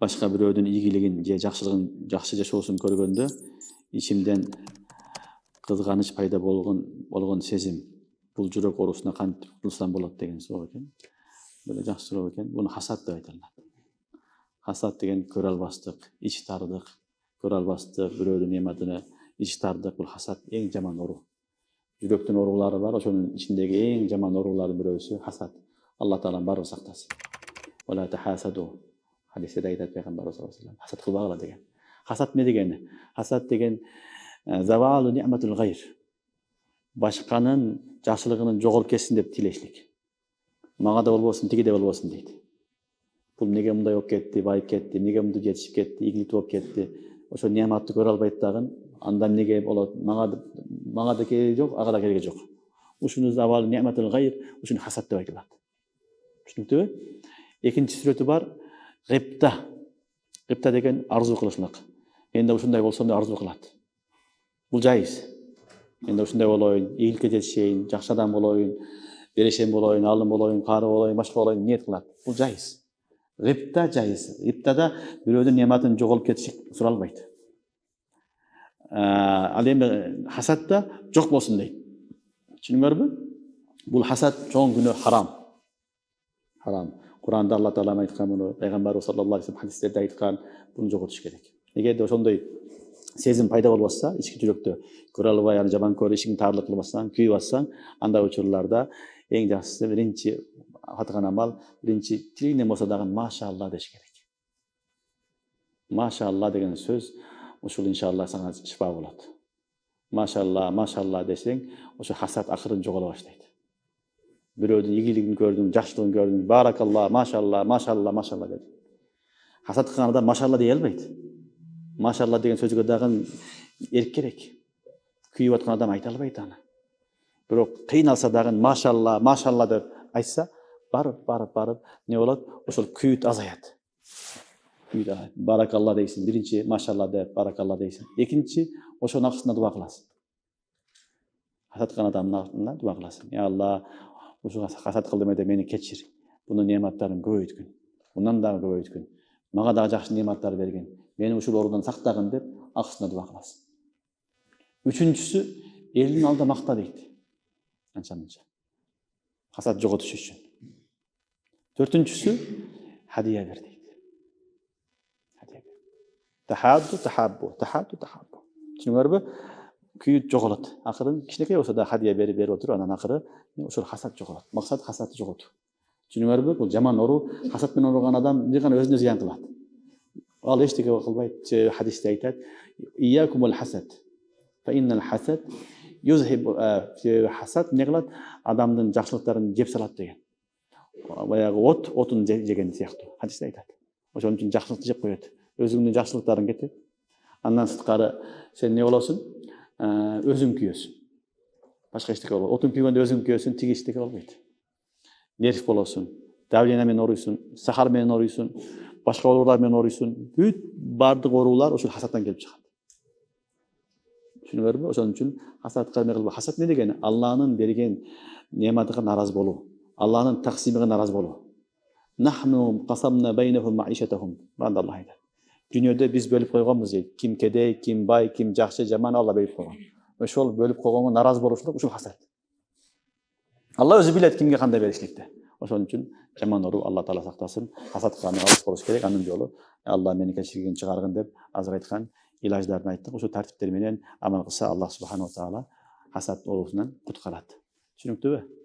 башка бирөөнүн ийгилигин же жакшылыгын, жакшы жашоосун көргөндө ичимден кызганыч пайда болгон сезим. Бул жүрөк оорусуна кантип кутулсам болот деген суроо экен. Böyle жакшы суроо экен. Буну хасат деп айтылат. Хасат деген көрө албастык, ич тардык, көрө албастык, бирөөнүн нематына ич тардык. Бул хасат эң жаман оору. Жүрөктүн оорулары бар, ошонун ичиндеги эң жаман оорулардын бирөөсү хасат. Алла Таала барын сактасын. Вала тахасаду. Хадисте айтат Пайгамбар саллаллаху алейхи ва саллям. Хасат кылбагыла деген. Хасат эмне дегени? Хасат деген завалу ни'матул гайр. Башканын жакшылыгынын жоголуп кетсин деп тилешлик. Мага да болбосун, тиги да болбосун дейт. Бул эмнеге мындай болуп кетти, байып кетти, эмнеге мындай жетишип кетти, ийгиликтүү болуп кетти. Ошо неаматты көрө албайт дагы, анда эмнеге болот? Мага да кереги жок, ага да кереги жок. Ушуну завалу ни'матул гайр, ушуну хасат деп айтылат. Түшүнүктүбү? Экинчи сүрөтү бар. Гыпта. Гыпта деген арзуу кылышлык. Менде ушундай болсо деп арзуу кылат. Бул жайыз. Менде ушундай болоюн, ийгиликке жетишейин, жакшы адам болоюн, берешен болоюн, алым болоюн, кары болоюн, башка болоюн ниет кылат. Бул жайыз. Гыпта жайыз. Гыптада бирөөнүн нематын жоголуп кетиши суралбайт. Ал эми хасатта жок болсун дейт. Түшүндүңөрбү? Бул хасат чоң күнөө харам. Харам. Куранда Алла Таала айткан муну, Пайгамбар саллаллаху алейхи ва саллям хадистерде айткан, буну жоготуш керек. Эгерде ошондой сезим пайда болбосо, ички жүрөктө көрө албай, аны жаман көрүп, ичиңди таарлык кылбасаң, күйүп атсаң, андай учурларда эң жакшысы биринчи аткан амал, биринчи тилинен болсо дагы машалла деш керек. Машалла деген сөз ушул иншалла сага шифа болот. Машалла, машалла десең, ошо хасат акырын жоголо баштайт. Бирөөнүн ийгилигин көрдүң, жакшылыгын көрдүң, баракалла, машалла, машалла, машалла деп. Хасат кылган адам машалла дей албайт. Машалла деген сөзгө дагы эрк керек. Күйүп аткан адам айта албайт аны. Бирок кыйналса дагы машалла, машалла деп айтса, барып не болот? Ошол күйүт азаят. Күйүт баракалла дейсиң, биринчи машалла деп баракалла дейсиң. Экинчи ошонун акысына дуа кыласың. Хасат кылган адамдын дуа кыласың. Я Алла, ушуга хасат кылдым деп мени кечир. Бунун нематтарын көбөйткүн. Мындан дагы көбөйткүн. Мага дагы жакшы нематтар берген. Мени ушул оорудан сактагын деп акысына дуа кыласың. Үчүнчүсү элдин алдында макта дейт. Анча-мынча. Хасат жоготуш үчүн. Төртүнчүсү хадия бер дейт. Хадия бер. Тахадду. Түшүнүңөрбү? Күйүт жоголот. Акырын кичинекей болсо да хадия берип отуруп, анан акыры ошол хасат жоголот. Максат хасатты жоготуу. Түшүнүңөрбү? Бул жаман оору. Хасат менен ооруган адам бир гана өзүнө зыян кылат. Ал эчтеке кылбайт. Хадисте айтат: "Иякумул хасад. Фа иннал хасад юзхиб хасад не кылат? Адамдын жакшылыктарын жеп салат" деген. Баягы отун жеген сыяктуу. Хадисте айтат. Ошон үчүн жакшылыкты жеп коет. Өзүңдүн жакшылыктарың кетет. Андан сырткары сен не болосуң? Өзүң күйөсүң. Башка эчтеке болбойт. Отун күйгөндө өзүң күйөсүң, тиги эчтеке болбойт. Нерв болосуң, давление менен ооруйсуң, сахар менен ооруйсуң, башка оорулар менен ооруйсуң. Бүт бардык оорулар ушул хасаттан келип чыгат. Түшүнүңөрбү? Ошон үчүн хасатка эме кылба. Хасат эмне дегени? Алланын берген нематыга наразы болуу, Алланын таксимиге наразы болуу. Нахну касамна байнахум маишатахум. Мында Алла айтат. Дүйнөдө биз бөлүп койгонбуз дейт. Ким кедей, ким бай, ким жакшы, жаман Алла бөлүп койгон. Ошол бөлүп койгонго наразы болушулук ушул хасат. Алла өзү билет кимге кандай беришликти. Ошон үчүн жаман оору Алла Таала сактасын. Хасат кылгандан алыс болуш керек. Анын жолу Алла мени кечиргин чыгаргын деп азыр айткан илаждарын айттык. Ошол тартиптер менен амал кылса Алла субханаху ва таала хасат оорусунан куткарат. Түшүнүктүбү?